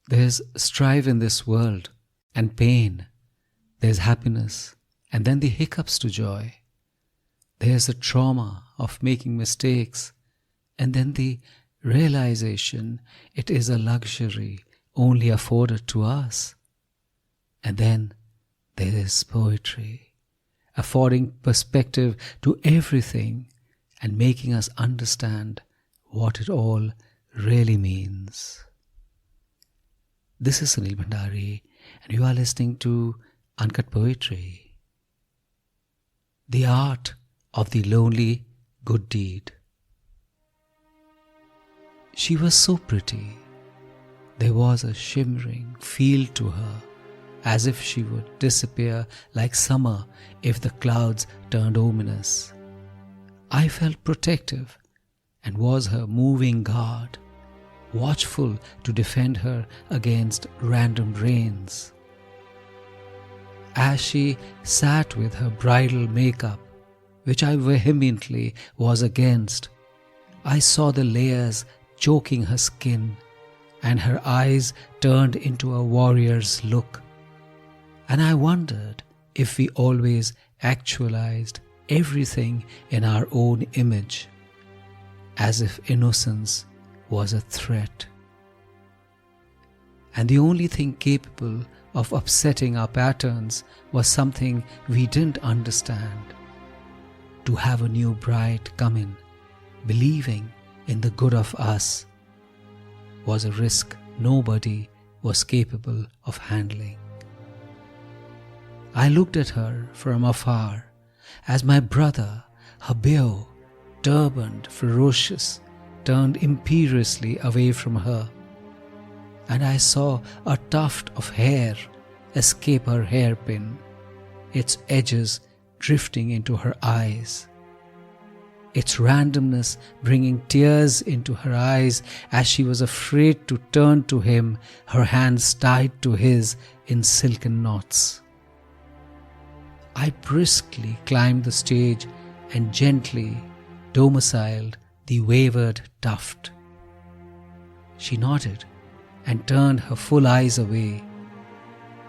There's strife in this world and pain. There's happiness and then the hiccups to joy. There's the trauma of making mistakes and then the realization it is a luxury only afforded to us. And then there is poetry, affording perspective to everything and making us understand what it all really means. This is Sunil Bhandari, and you are listening to Uncut Poetry. The art of the lonely good deed. She was so pretty. There was a shimmering feel to her, as if she would disappear like summer if the clouds turned ominous. I felt protective and was her moving guard, watchful to defend her against random rains. As she sat with her bridal makeup, which I vehemently was against, I saw the layers choking her skin, and her eyes turned into a warrior's look. And I wondered if we always actualized everything in our own image, as if innocence was a threat. And the only thing capable of upsetting our patterns was something we didn't understand. To have a new bride come in, believing in the good of us, was a risk nobody was capable of handling. I looked at her from afar as my brother, Habeo, turbaned, ferocious, turned imperiously away from her, and I saw a tuft of hair escape her hairpin, its edges drifting into her eyes, its randomness bringing tears into her eyes as she was afraid to turn to him, her hands tied to his in silken knots. I briskly climbed the stage and gently domiciled the wayward tuft. She nodded and turned her full eyes away.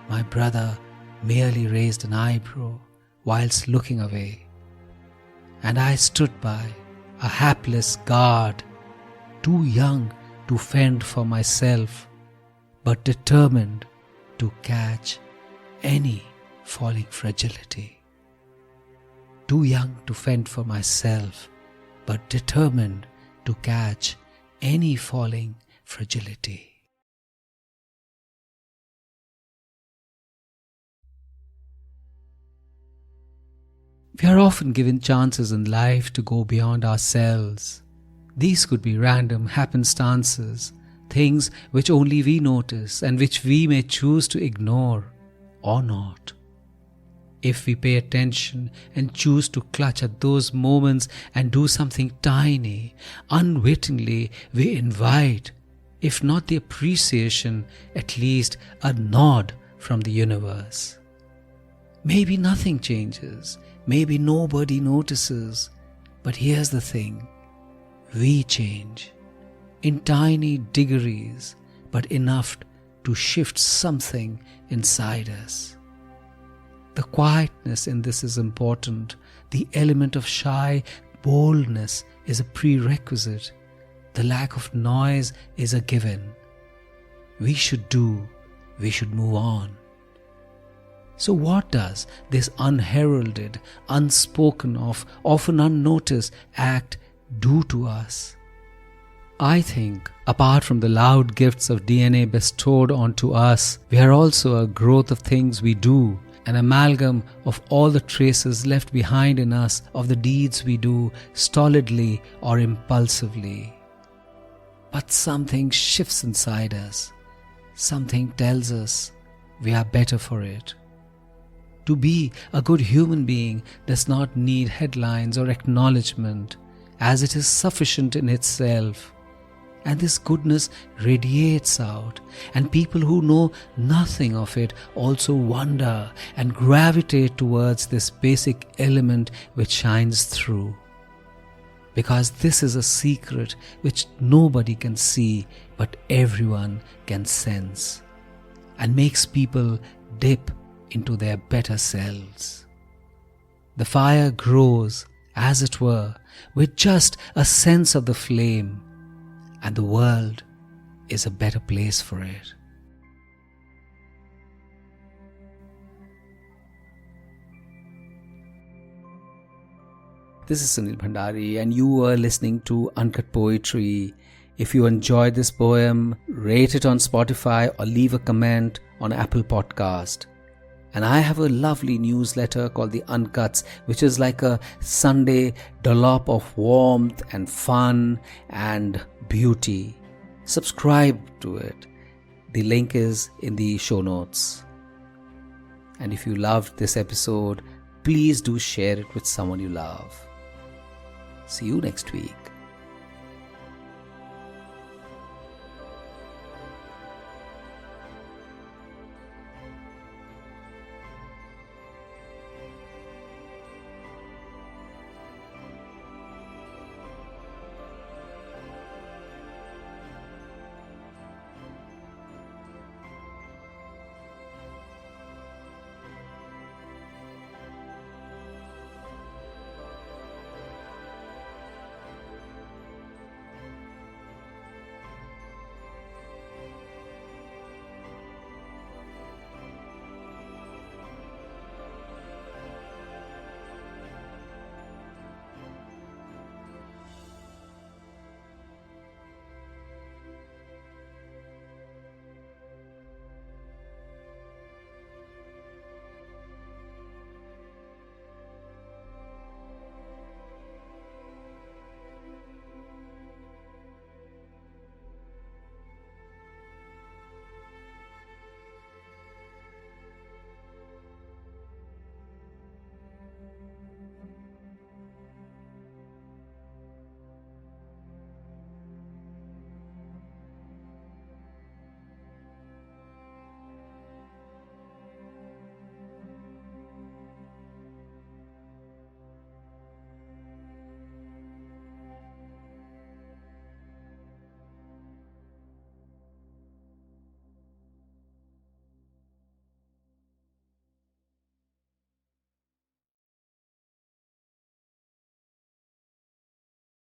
My brother merely raised an eyebrow whilst looking away, and I stood by, a hapless guard, too young to fend for myself, but determined to catch any falling fragility. Too young to fend for myself, but determined to catch any falling fragility. We are often given chances in life to go beyond ourselves. These could be random happenstances, things which only we notice and which we may choose to ignore or not. If we pay attention and choose to clutch at those moments and do something tiny, unwittingly we invite, if not the appreciation, at least a nod from the universe. Maybe nothing changes, maybe nobody notices, but here's the thing, we change in tiny degrees, but enough to shift something inside us. The quietness in this is important. The element of shy boldness is a prerequisite. The lack of noise is a given. We should do, we should move on. So what does this unheralded, unspoken of, often unnoticed act do to us? I think, apart from the loud gifts of DNA bestowed onto us, we are also a growth of things we do, an amalgam of all the traces left behind in us of the deeds we do stolidly or impulsively. But something shifts inside us. Something tells us we are better for it. To be a good human being does not need headlines or acknowledgement, as it is sufficient in itself. And this goodness radiates out, and people who know nothing of it also wonder and gravitate towards this basic element which shines through. because this is a secret which nobody can see but everyone can sense, and makes people dip into their better selves. The fire grows, as it were, with just a sense of the flame, and the world is a better place for it. This is Sunil Bhandari, and you are listening to Uncut Poetry. If you enjoyed this poem, rate it on Spotify or leave a comment on Apple Podcast. And I have a lovely newsletter called The Uncuts, which is like a Sunday dollop of warmth and fun and beauty. Subscribe to it. The link is in the show notes. And if you loved this episode, please do share it with someone you love. See you next week.